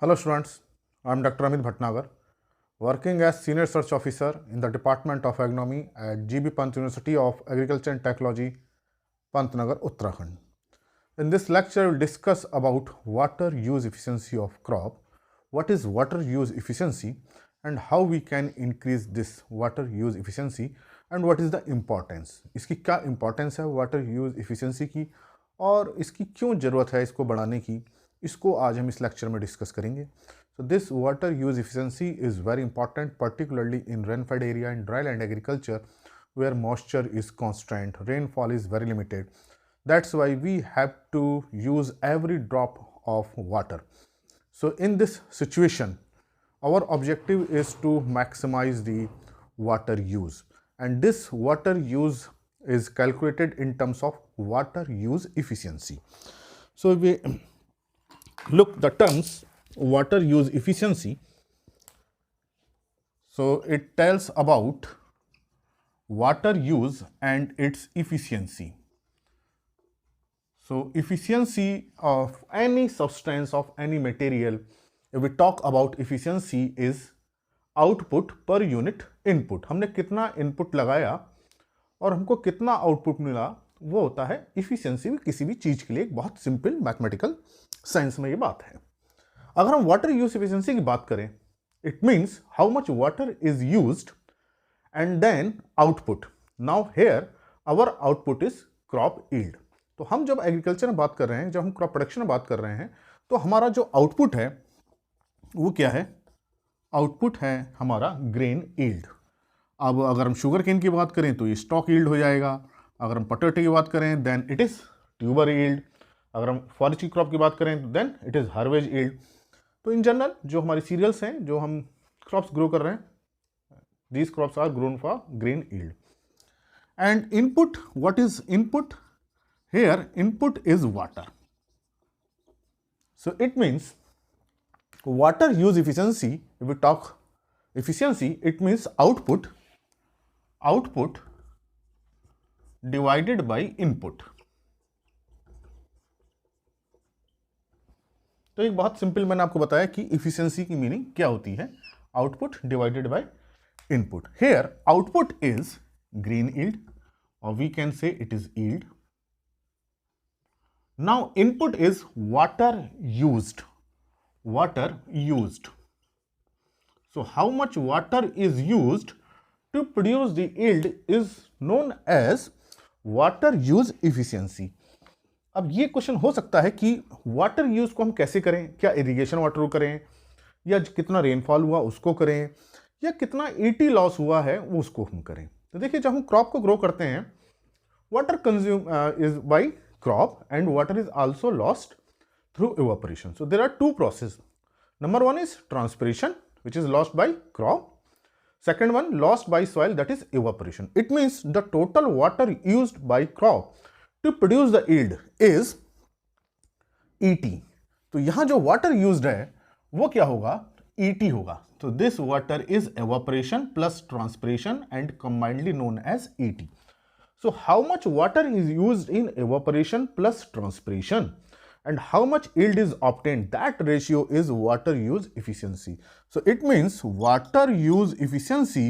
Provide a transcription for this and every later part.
Hello students, I am Dr. Amit Bhatnagar, working as Senior Research Officer in the Department of Agronomy at GB Pant University of Agriculture and Technology, Pantnagar, Uttarakhand. In this lecture, we will discuss about water use efficiency of crop, what is water use efficiency and how we can increase this water use efficiency and what is the importance. इसकी क्या importance है water use efficiency की और इसकी क्यों ज़रूरत है इसको बढ़ाने की, इसको आज हम इस लेक्चर में डिस्कस करेंगे. So this water use efficiency is very important, particularly in rainfed area and dryland agriculture where moisture is constant, rainfall is very limited. That's why we have to use every drop of water. So in this situation, our objective is to maximize the water use, and this water use is calculated in terms of water use efficiency. So we look the terms water use efficiency. So it tells about water use and its efficiency. So efficiency of any substance, of any material, if we talk about efficiency is output per unit input. हमने कितना input लगाया और हमको कितना output मिला, वो होता है efficiency किसी भी चीज के लिए. एक बहुत सिंपल मैथमेटिकल साइंस में ये बात है. अगर हम वाटर यूज एफिशिएंसी की बात करें, it means how much water is used and then output. Now here our output is crop yield. तो हम जब एग्रीकल्चर में बात कर रहे हैं, जब हम क्रॉप प्रोडक्शन में बात कर रहे हैं, तो हमारा जो आउटपुट है वो क्या है? आउटपुट है हमारा ग्रेन यील्ड. अब अगर हम शुगर केन की बात करें तो ये स्टॉक यील्ड हो जाएगा. अगर हम पोटैटो की बात करें then it is tuber yield. अगर हम फॉरेस्ट की क्रॉप की बात करें तो then it is harvest yield. तो इन जनरल जो हमारी सीरियल्स हैं, जो हम क्रॉप्स ग्रो कर रहे हैं, these crops are grown for grain yield. And input, what is input? Here input is water. So it means water use efficiency, if we talk efficiency, it means output divided by input. तो एक बहुत simple मैंने आपको बताया कि efficiency की meaning क्या होती है. Output divided by input. Here output is green yield or we can say it is yield. Now input is water used. So how much water is used to produce the yield is known as water use efficiency. अब ये question हो सकता है कि water use को हम कैसे करें? क्या इरिगेशन वाटर को करें, या कितना रेनफॉल हुआ उसको करें, या कितना ईटी लॉस हुआ है वो उसको हम करें? तो देखिए, जब हम क्रॉप को ग्रो करते हैं, water consume is by crop and water is also lost through evaporation. So there are two process. Number one is transpiration, which is lost by crop. Second one, lost by soil, that is evaporation. It means the total water used by crop to produce the yield is ET. तो यहां जो water used है वो क्या होगा? ET होगा. तो this water is evaporation plus transpiration and combinedly known as ET. So how much water is used in evaporation plus transpiration and how much yield is obtained, that ratio is water use efficiency. So it means water use efficiency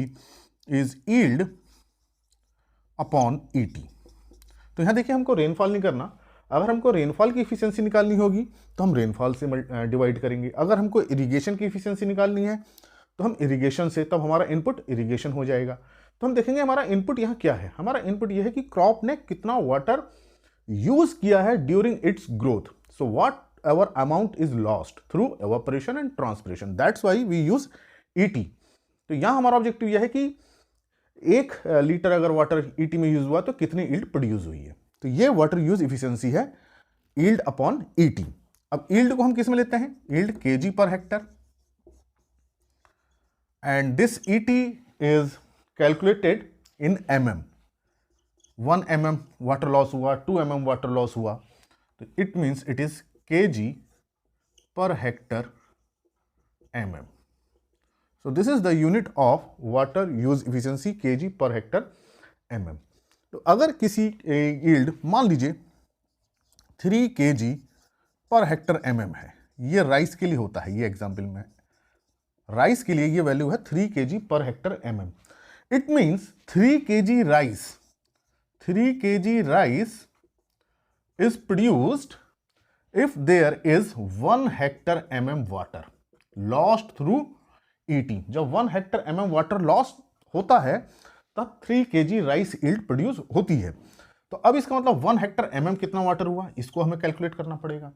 is yield upon ET. तो यहाँ देखिए, हमको rainfall नहीं करना. अगर हमको rainfall की efficiency निकालनी होगी तो हम रेनफॉल से डिवाइड करेंगे. अगर हमको इरिगेशन की इफिशियंसी निकालनी है तो हम इरिगेशन से, तब हमारा इनपुट इरिगेशन हो जाएगा. तो हम देखेंगे हमारा इनपुट यहाँ क्या है. हमारा इनपुट यह है कि क्रॉप ने कितना वाटर यूज किया है during its growth. So whatever amount is lost through evaporation and transpiration, that's why we use ET. तो यहाँ हमारा ऑब्जेक्टिव यह है कि 1 लीटर अगर वाटर ET में यूज हुआ तो कितनी यील्ड प्रोड्यूस हुई है. तो ये वाटर यूज इफिशियंसी है, यील्ड अपॉन ET. अब यील्ड को हम किस में लेते हैं? Yield kg per Hector. And this ET is calculated in mm. 1 mm water loss हुआ, 2 mm वाटर लॉस हुआ, तो it means it is kg per hectare mm. So this is the unit of water use efficiency, kg per hectare mm. तो अगर किसी yield मान लीजिए 3 kg per Hector mm है, ये राइस के लिए होता है, ये एग्जाम्पल में राइस के लिए ये वैल्यू है 3 kg per Hector mm. It means 3 kg rice is produced if there is 1 hectare mm water lost through eating. जब 1 hectare mm water lost होता है तब 3 kg राइस yield प्रोड्यूस होती है. तो अब इसका मतलब 1 हेक्टर mm कितना वाटर हुआ, इसको हमें कैलकुलेट करना पड़ेगा.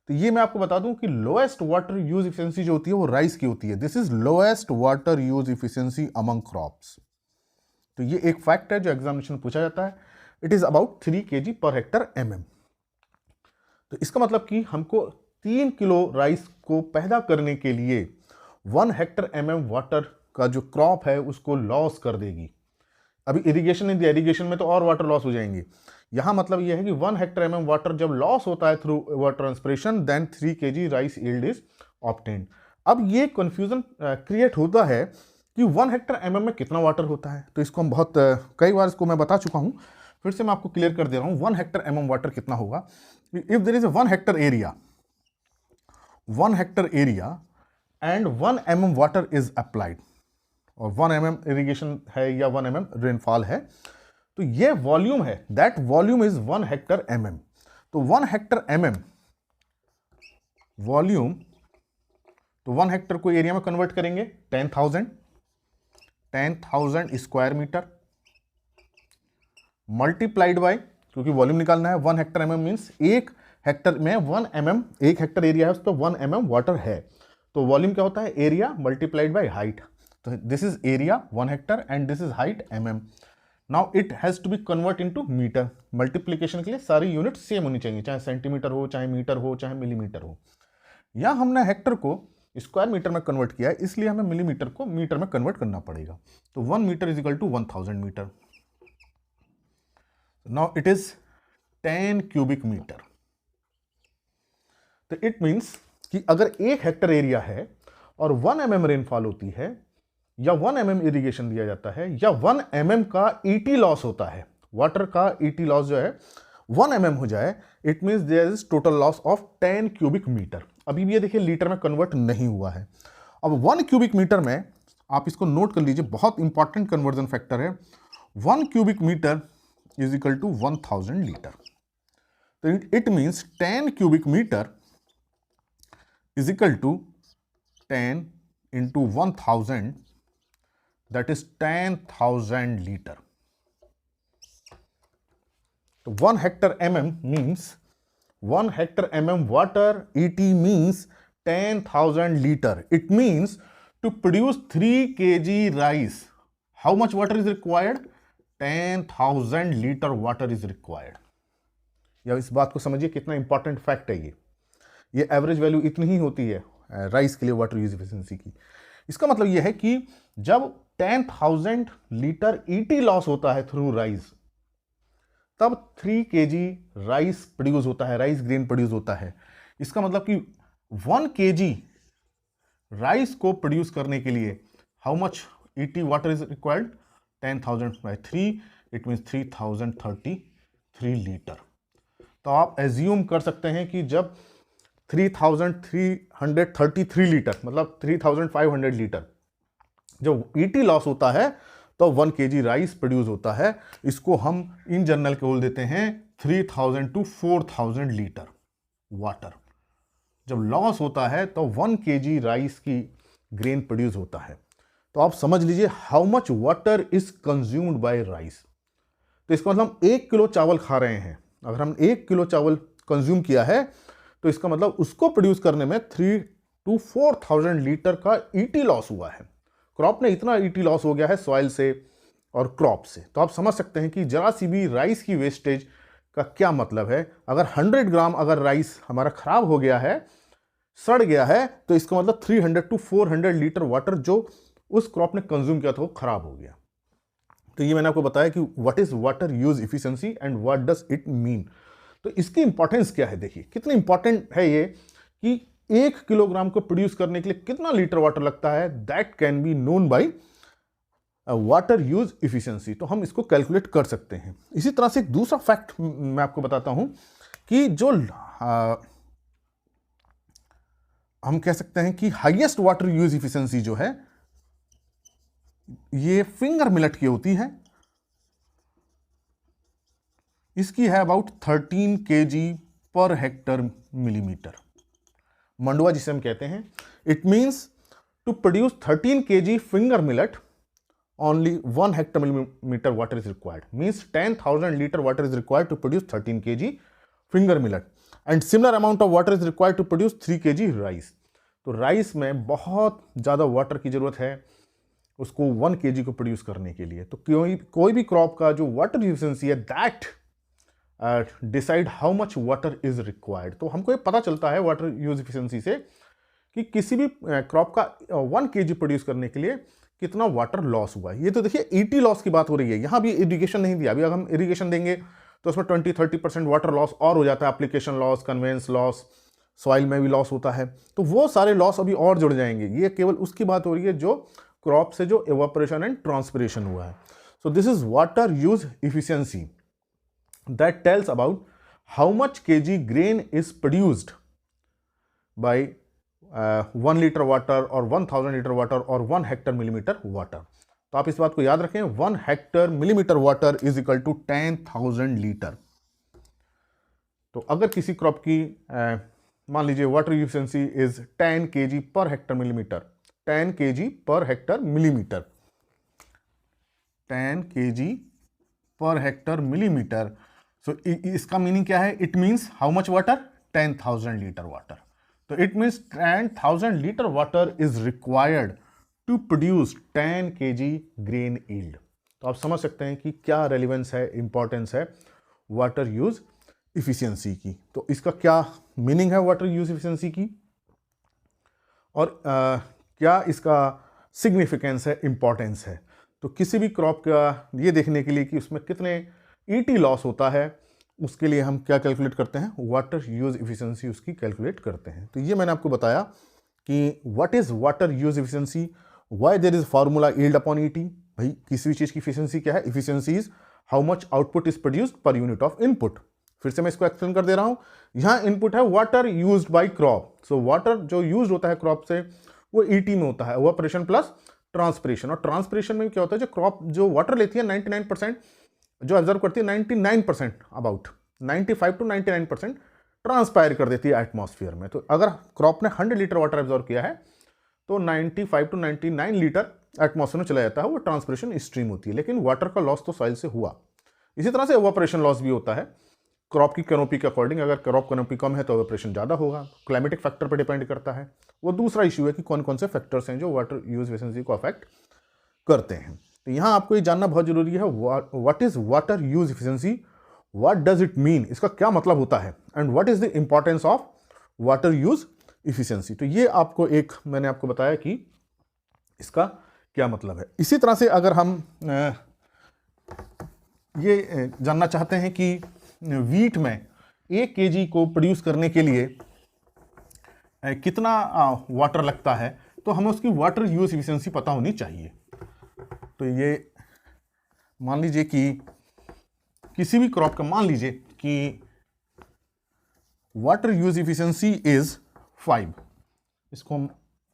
तो ये मैं आपको बता दूं कि लोएस्ट वाटर यूज इफिशिएंसी जो होती है वो राइस की होती है. This is lowest water use efficiency among crops. तो ये एक फैक्ट है जो एग्जामिनेशन में पूछा जाता है. It is about 3 kg per Hector mm. तो इसका मतलब कि हमको 3 किलो राइस को पैदा करने के लिए 1 हेक्टर mm वाटर का जो क्रॉप है उसको लॉस कर देगी. अभी इरिगेशन इरिगेशन में तो और वाटर लॉस हो जाएंगे. यहां मतलब यह है कि 1 हेक्टर mm वाटर जब लॉस होता है through water transpiration then 3 kg rice yield is obtained. अब ये कंफ्यूजन क्रिएट होता है कि 1 हेक्टर mm में कितना वाटर होता है. तो इसको हम बहुत कई बार इसको मैं बता चुका हूं, फिर से मैं आपको क्लियर कर दे रहा हूं. 1 हेक्टर mm वाटर कितना होगा. If there is a 1 hectare area and 1 mm water is applied और 1 mm इरिगेशन है या 1 mm रेनफॉल है, तो ये वॉल्यूम है, that volume is 1 hectare mm. तो 1 हेक्टर mm वॉल्यूम, तो 1 हेक्टर को एरिया में कन्वर्ट करेंगे 10,000 स्क्वायर मीटर मल्टीप्लाइड बाय, क्योंकि वॉल्यूम निकालना है. 1 हेक्टर mm मीन्स 1 हेक्टर में 1 mm, 1 हेक्टर एरिया है उस पर 1 mm वाटर है. तो वॉल्यूम क्या होता है, एरिया मल्टीप्लाइड बाय हाइट. तो this is area 1 hectare and this is height mm. Now it has to be convert into metre. Multiplication के लिए सारी यूनिट सेम होनी चाहिए, चाहे सेंटीमीटर हो, चाहे मीटर हो, चाहे मिलीमीटर हो. यहां हमने हेक्टर को स्क्वायर मीटर में कन्वर्ट किया है, इसलिए हमें मिलीमीटर को मीटर में कन्वर्ट करना पड़ेगा. तो 1 metre is equal to 1000 metre. Now it is 10 cubic metre. तो इट मीन्स कि अगर 1 हेक्टर एरिया है और 1 mm रेनफॉल होती है या 1 mm इरिगेशन दिया जाता है या 1 mm का ET लॉस होता है, वाटर का ET लॉस जो है 1 mm हो जाए, it means there is total loss of 10 cubic metre. अभी भी ये देखिए लीटर में कन्वर्ट नहीं हुआ है. अब 1 क्यूबिक मीटर में आप इसको नोट कर लीजिए, बहुत इंपॉर्टेंट कन्वर्जन फैक्टर है. 1 cubic metre is equal to 1000 litre. तो it means 10 cubic metre is equal to 10 into 1000, that is 10,000 liter. So 1 hectare mm means 1 hectare mm water, ET means 10,000 liter. It means to produce 3 kg rice, how much water is required? 10,000 liter water is required. या इस बात को समझिए कितना important fact है ये average value इतनी ही होती है राइस के लिए वाटर यूज एफिशिएंसी की. इसका मतलब यह है कि जब 10,000 लीटर ET लॉस होता है थ्रू राइस, तब 3 kg राइस प्रोड्यूस होता है, राइस ग्रेन प्रोड्यूस होता है. इसका मतलब कि 1 kg राइस को प्रोड्यूस करने के लिए how much ET water is required? 10,000 by 3, it means 3033 litre. तो आप एज्यूम कर सकते हैं कि जब 3,333 लीटर मतलब 3,500 लीटर जब ET लॉस होता है तो 1 kg राइस प्रोड्यूस होता है. इसको हम इन जनरल के बोल देते हैं 3,000 to 4,000 लीटर वाटर. जब लॉस होता है तो 1 kg राइस की ग्रेन प्रोड्यूस होता है. तो आप समझ लीजिए how much water is consumed by rice. तो इसका मतलब हम 1 किलो चावल खा रहे हैं, अगर हम 1 किलो चावल कंज्यूम किया है तो इसका मतलब उसको प्रोड्यूस करने में 3,000 to 4,000 लीटर का ET लॉस हुआ है. क्रॉप ने इतना ET लॉस हो गया है सॉइल से और क्रॉप से. तो आप समझ सकते हैं कि जरा सी भी राइस की वेस्टेज का क्या मतलब है. अगर 100 ग्राम अगर राइस हमारा खराब हो गया है, सड़ गया है, तो इसका मतलब 300 to 400 लीटर वाटर जो उस क्रॉप ने कंज्यूम किया था वो खराब हो गया. तो ये मैंने आपको बताया कि what is water use efficiency and what does it mean. तो इसकी इंपॉर्टेंस क्या है, देखिए कितनी इंपॉर्टेंट है ये कि 1 किलोग्राम को प्रोड्यूस करने के लिए कितना लीटर वाटर लगता है. That can be known by water use efficiency. तो हम इसको कैलकुलेट कर सकते हैं. इसी तरह से एक दूसरा फैक्ट मैं आपको बताता हूं कि जो हम कह सकते हैं कि हाईएस्ट वाटर यूज इफिशिएंसी जो है ये फिंगर मिलेट की होती है। इसकी है about 13 kg per hectare millimetre. मंडुआ जिसे हम कहते हैं, it means to produce 13 kg finger millet only 1 hectare millimeter water is required, means 10,000 liter water is required to produce 13 kg finger millet, and similar amount of water is required to produce 3 kg rice। तो rice में बहुत ज़्यादा water की ज़रूरत है उसको 1 kg को produce करने के लिए। तो कोई भी क्रॉप का जो वाटर एफिशिएंसी है that decide how much water is required. तो हमको ये पता चलता है वाटर यूज एफिशिएंसी से कि किसी भी क्रॉप का 1 kg प्रोड्यूस करने के लिए कितना वाटर लॉस हुआ है। ये तो देखिए ईटी लॉस की बात हो रही है, यहां भी इरिगेशन नहीं दिया। अभी अगर हम इरिगेशन देंगे तो उसमें 20-30% वाटर लॉस और हो जाता है, application loss, conveyance loss, soil में भी लॉस होता है, तो वो सारे लॉस अभी और जुड़ जाएंगे। ये केवल उसकी बात हो रही है जो क्रॉप से जो एवापोरेशन एंड ट्रांसपिरेशन हुआ है। So this is water use efficiency that tells about how much kg grain is produced by 1 litre water और 1000 लीटर वाटर और 1 हेक्टर मिलीमीटर वाटर। तो आप इस बात को याद रखें, 1 hectare millimetre water is equal to 10,000 litre. तो अगर किसी क्रॉप की मान लीजिए water efficiency is 10 kg per hectare millimetre, 10 kg per hectare millimetre, 10 kg per hectare millimetre. So इसका मीनिंग क्या है? It means how much water? 10,000 litre water. तो it means 10,000 litre water is required to produce 10 kg grain yield. तो आप समझ सकते हैं कि क्या रेलिवेंस है, इंपॉर्टेंस है वाटर यूज इफिशियंसी की। तो इसका क्या मीनिंग है वाटर यूज इफिशियंसी की, और क्या इसका सिग्निफिकेंस है, इंपॉर्टेंस है। तो किसी भी क्रॉप का ये देखने के लिए कि उसमें कितने ईटी लॉस होता है, उसके लिए हम क्या कैलकुलेट करते हैं? वाटर यूज इफिशियंसी उसकी कैलकुलेट करते हैं। तो ये मैंने आपको बताया कि what is water use efficiency, why there is formula yield upon ET. भाई किसी भी चीज की इफिशियंसी क्या है? Efficiency is how much output is produced per unit of input. फिर से मैं इसको एक्सप्लेन कर दे रहा हूं। यहां इनपुट है water used by crop. So water जो यूज होता है क्रॉप से वो ईटी में होता है, इवेपोरेशन प्लस ट्रांसपिरेशन। और ट्रांसपिरेशन में क्या होता है, जो क्रॉप जो वाटर लेती है 99%, जो ऑब्जर्व करती है 99%, अबाउट 95 to 99% ट्रांसपायर कर देती है एटमॉस्फेयर में। तो अगर क्रॉप ने 100 लीटर वाटर एब्जॉर्व किया है तो 95 to 99 लीटर एटमॉस्फेयर में चला जाता है, वो ट्रांसपिरेशन स्ट्रीम होती है। लेकिन वाटर का लॉस तो सॉइल से हुआ। इसी तरह से एवापोरेशन लॉस भी होता है क्रॉप की कैनोपी के अकॉर्डिंग। अगर क्रॉप कैनोपी कम है तो एवापोरेशन ज़्यादा होगा, क्लाइमेटिक फैक्टर पर डिपेंड करता है। वो दूसरा इशू है कि कौन कौन से फैक्टर्स हैं जो वाटर यूज एफिशिएंसी को अफेक्ट करते हैं। तो यहाँ आपको ये जानना बहुत जरूरी है, what is water use efficiency, what does it mean, इसका क्या मतलब होता है, and what is the importance of water use efficiency. तो ये आपको एक मैंने आपको बताया कि इसका क्या मतलब है। इसी तरह से अगर हम ये जानना चाहते हैं कि वीट में 1 kg को प्रोड्यूस करने के लिए कितना वाटर लगता है, तो हमें उसकी वाटर यूज एफिशिएंसी पता होनी चाहिए। तो ये मान लीजिए कि किसी भी क्रॉप का मान लीजिए कि वाटर यूज एफिशिएंसी इज 5, इसको हम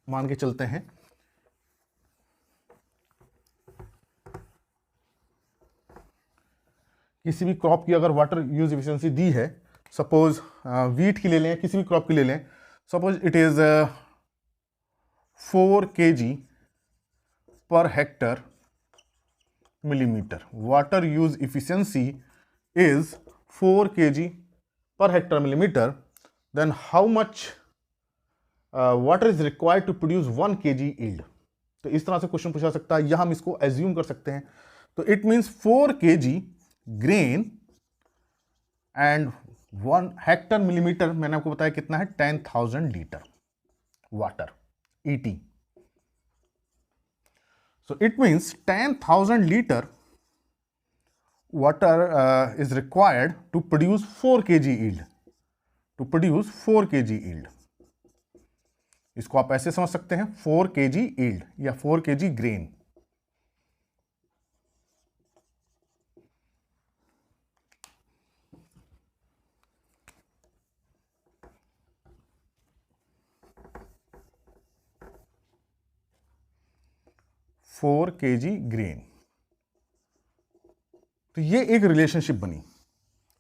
मान के चलते हैं। किसी भी क्रॉप की अगर वाटर यूज एफिशिएंसी दी है, सपोज वीट की ले लें, किसी भी क्रॉप की ले लें, suppose it is 4 kg per hectare millimetre. Water use efficiency is 4 kg per hectare millimeter, then how much water is required to produce 1 kg yield। तो इस तरह से क्वेश्चन पूछा सकता है, या हम इसको एज्यूम कर सकते हैं। तो it means 4 kg grain and 1 hectare millimetre, मैंने आपको बताया कितना है, 10,000 litre water ET. So it means 10,000 litre water is required to produce 4 kg yield, to produce 4 kg yield। इसको आप ऐसे समझ सकते हैं 4 kg yield या 4 kg grain। 4 kg grain. तो ये एक रिलेशनशिप बनी।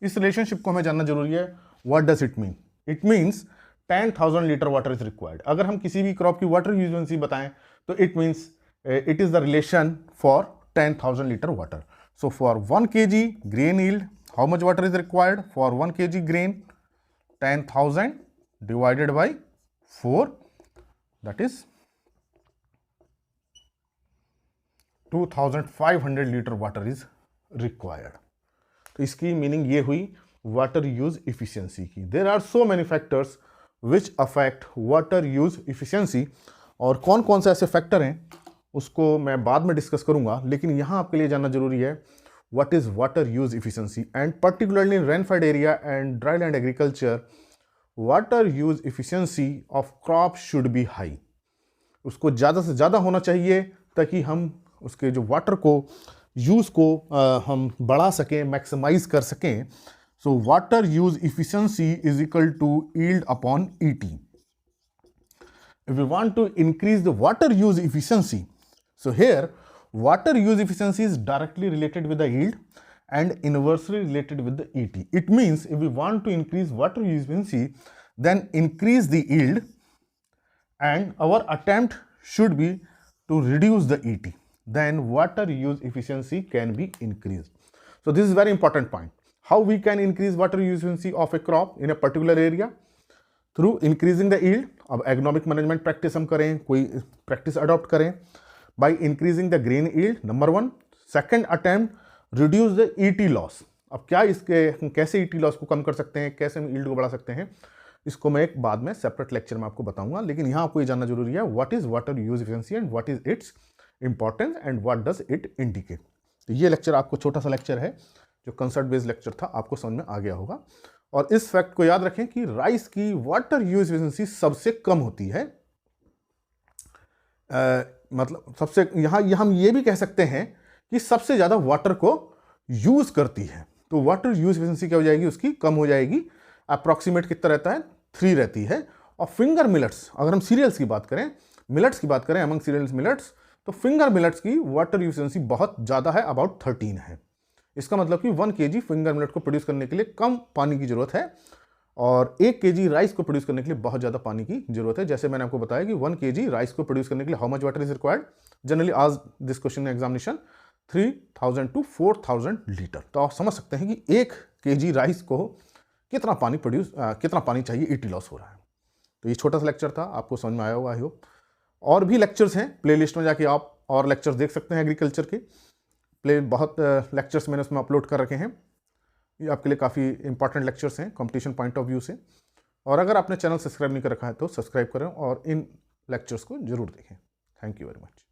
इस रिलेशनशिप को हमें जानना जरूरी है। What does it mean? It means 10,000 litre water is required. अगर हम किसी भी क्रॉप की वाटर यूजेंसी बताएं तो it means it is the relation for 10,000 litre water. So for 1 kg grain yield, how much water is required? For 1 kg grain, 10,000 divided by 4, that is 2,500 litre water is required. तो इसकी meaning ये हुई water use efficiency की। There are so many factors which affect water use efficiency, और कौन कौन से ऐसे फैक्टर हैं उसको मैं बाद में डिस्कस करूंगा, लेकिन यहां आपके लिए जानना जरूरी है what is water use efficiency. And particularly in rainfed area and dry land agriculture, water use efficiency of crop should be high. उसको ज़्यादा से ज़्यादा होना चाहिए ताकि हम उसके जो वाटर को यूज़ को हम बढ़ा सकें, मैक्सिमाइज कर सकें। So water use efficiency is equal to yield upon ET. If we want to increase the water use efficiency, so here water use efficiency is directly related with the yield and inversely related with the ET. It means if we want to increase water use efficiency, then increase the yield, and our attempt should be to reduce the ET. Then water use efficiency can be increased. So this is very important point. How we can increase water use efficiency of a crop in a particular area? Through increasing the yield. अब एग्नोमिक management practice हम करें, कोई practice adopt करें by increasing the grain yield, number 1। Second attempt reduce the ET loss. अब क्या इसके कैसे ET loss को कम कर सकते हैं, कैसे हम यील्ड को बढ़ा सकते हैं, इसको मैं एक बाद में सेपरेट लेक्चर में आपको बताऊंगा। लेकिन यहाँ आपको ये जानना जरूरी है what is water use efficiency and what is its importance and what does it indicate. तो ये लेक्चर आपको छोटा सा लेक्चर है जो कंसेप्ट बेस्ड लेक्चर था, आपको समझ में आ गया होगा। और इस फैक्ट को याद रखें कि राइस की वाटर यूज एफिशिएंसी सबसे कम होती है। मतलब सबसे यहाँ हम ये भी कह सकते हैं कि सबसे ज़्यादा वाटर को यूज करती है। तो वाटर यूज एफिशिएंसी क्या हो जाएगी, उसकी कम हो जाएगी। अप्रॉक्सीमेट कितना रहता है, 3 रहती है। और फिंगर मिलेट्स, अगर हम सीरियल्स की बात करें, मिलेट्स की बात करें, अमंग सीरियल्स मिलेट्स, तो फिंगर मिलेट्स की वाटर यूज एफिशिएंसी बहुत ज़्यादा है, अबाउट 13 है। इसका मतलब कि 1 kg फिंगर मिलेट को प्रोड्यूस करने के लिए कम पानी की जरूरत है, और 1 kg राइस को प्रोड्यूस करने के लिए बहुत ज़्यादा पानी की जरूरत है। जैसे मैंने आपको बताया कि 1 kg राइस को प्रोड्यूस करने के लिए how much water is required, generally आज this question examination 3,000 to 4,000 litre. तो आप समझ सकते हैं कि 1 kg राइस को कितना पानी चाहिए, ईटी लॉस हो रहा है। तो ये छोटा सा लेक्चर था, आपको समझ में आया होगा आई होप। और भी लेक्चर्स हैं, प्ले लिस्ट में जाके आप और लेक्चर्स देख सकते हैं एग्रीकल्चर के। बहुत लेक्चर्स मैंने उसमें अपलोड कर रखे हैं, ये आपके लिए काफ़ी इंपॉर्टेंट लेक्चर्स हैं कंपटीशन पॉइंट ऑफ व्यू से। और अगर आपने चैनल सब्सक्राइब नहीं कर रखा है तो सब्सक्राइब करें और इन लेक्चर्स को जरूर देखें। Thank you very much.